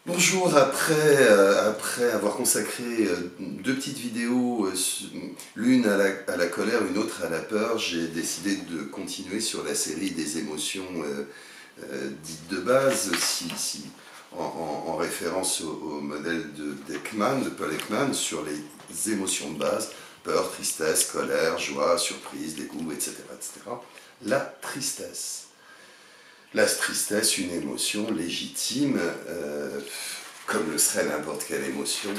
Bonjour, après avoir consacré deux petites vidéos, l'une à la colère, une autre à la peur, j'ai décidé de continuer sur la série des émotions dites de base, en référence au modèle de Paul Ekman, sur les émotions de base, peur, tristesse, colère, joie, surprise, dégoût, etc., etc. La tristesse. La tristesse, une émotion légitime, comme le serait n'importe quelle émotion.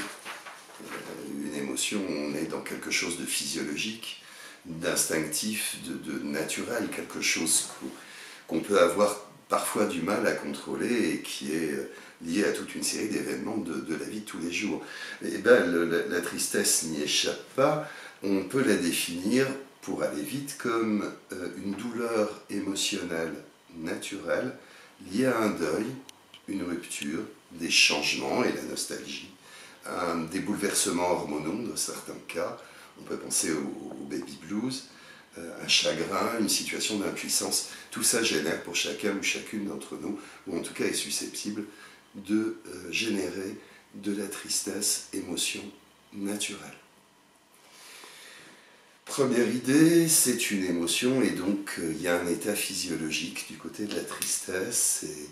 Une émotion, on est dans quelque chose de physiologique, d'instinctif, de naturel, quelque chose qu'on peut avoir parfois du mal à contrôler et qui est lié à toute une série d'événements de la vie de tous les jours. Et bien, la tristesse n'y échappe pas. On peut la définir, pour aller vite, comme une douleur émotionnelle naturelle liée à un deuil, une rupture, des changements et la nostalgie, des bouleversements hormonaux dans certains cas. On peut penser au baby blues, un chagrin, une situation d'impuissance. Tout ça génère pour chacun ou chacune d'entre nous, ou en tout cas est susceptible de générer de la tristesse, émotion naturelle. Première idée, c'est une émotion et donc il y a un état physiologique du côté de la tristesse. Et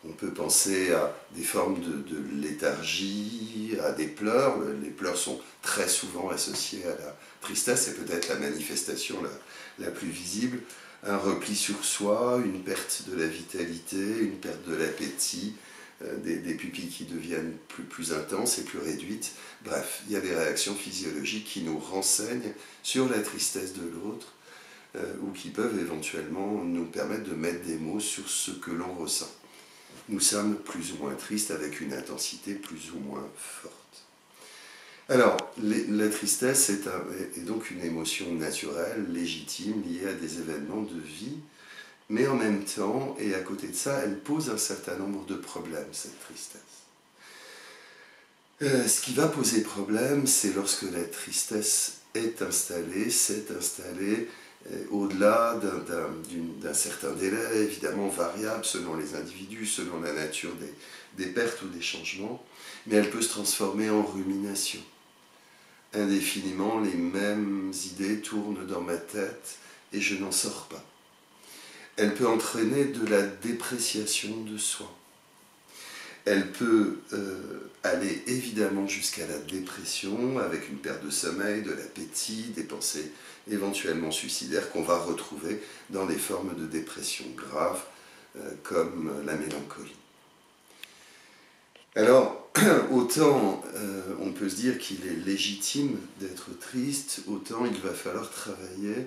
on peut penser à des formes de léthargie, à des pleurs. Les pleurs sont très souvent associés à la tristesse, c'est peut-être la manifestation la plus visible. Un repli sur soi, une perte de la vitalité, une perte de l'appétit, des pupilles qui deviennent plus intenses et plus réduites. Bref, il y a des réactions physiologiques qui nous renseignent sur la tristesse de l'autre ou qui peuvent éventuellement nous permettre de mettre des mots sur ce que l'on ressent. Nous sommes plus ou moins tristes avec une intensité plus ou moins forte. Alors, la tristesse est donc une émotion naturelle, légitime, liée à des événements de vie, mais en même temps, et à côté de ça, elle pose un certain nombre de problèmes, cette tristesse. Ce qui va poser problème, c'est lorsque la tristesse s'est installée au-delà d'un certain délai, évidemment variable selon les individus, selon la nature des pertes ou des changements, mais elle peut se transformer en rumination. Indéfiniment, les mêmes idées tournent dans ma tête et je n'en sors pas. Elle peut entraîner de la dépréciation de soi. Elle peut aller évidemment jusqu'à la dépression, avec une perte de sommeil, de l'appétit, des pensées éventuellement suicidaires qu'on va retrouver dans des formes de dépression graves, comme la mélancolie. Alors, autant on peut se dire qu'il est légitime d'être triste, autant il va falloir travailler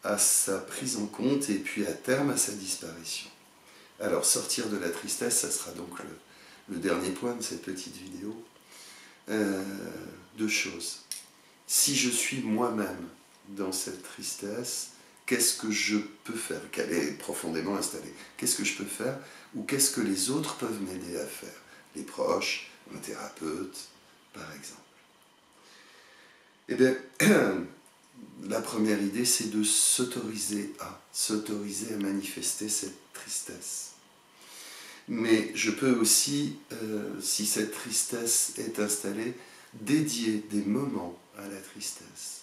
à sa prise en compte et puis à terme à sa disparition. Alors, sortir de la tristesse, ça sera donc le dernier point de cette petite vidéo. Deux choses. Si je suis moi-même dans cette tristesse, qu'est-ce que je peux faire, qu'elle est profondément installée? Qu'est-ce que je peux faire ou qu'est-ce que les autres peuvent m'aider à faire? Les proches, un thérapeute, par exemple. Eh bien, la première idée, c'est de s'autoriser à manifester cette tristesse. Mais je peux aussi, si cette tristesse est installée, dédier des moments à la tristesse.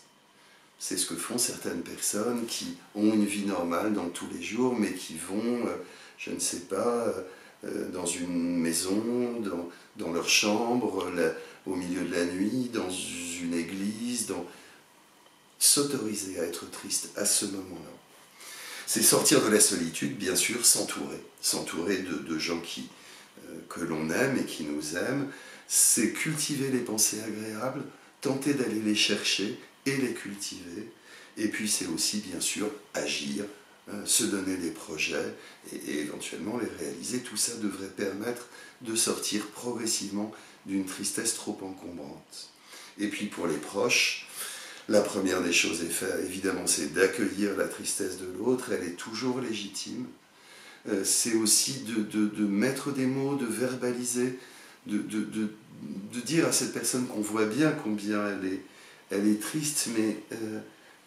C'est ce que font certaines personnes qui ont une vie normale dans tous les jours, mais qui vont, je ne sais pas, dans une maison, dans leur chambre, au milieu de la nuit, dans une église, s'autoriser à être triste à ce moment-là. C'est sortir de la solitude, bien sûr, s'entourer de gens que l'on aime et qui nous aiment. C'est cultiver les pensées agréables, tenter d'aller les chercher et les cultiver. Et puis c'est aussi, bien sûr, agir, se donner des projets et éventuellement les réaliser. Tout ça devrait permettre de sortir progressivement d'une tristesse trop encombrante. Et puis pour les proches, la première des choses à faire, évidemment, c'est d'accueillir la tristesse de l'autre. Elle est toujours légitime. C'est aussi de mettre des mots, de verbaliser, de dire à cette personne qu'on voit bien combien elle est triste, mais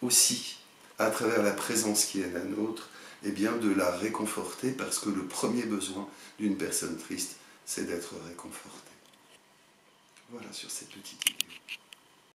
aussi, à travers la présence qui est la nôtre, eh bien, de la réconforter parce que le premier besoin d'une personne triste, c'est d'être réconforté. Voilà sur cette petite vidéo.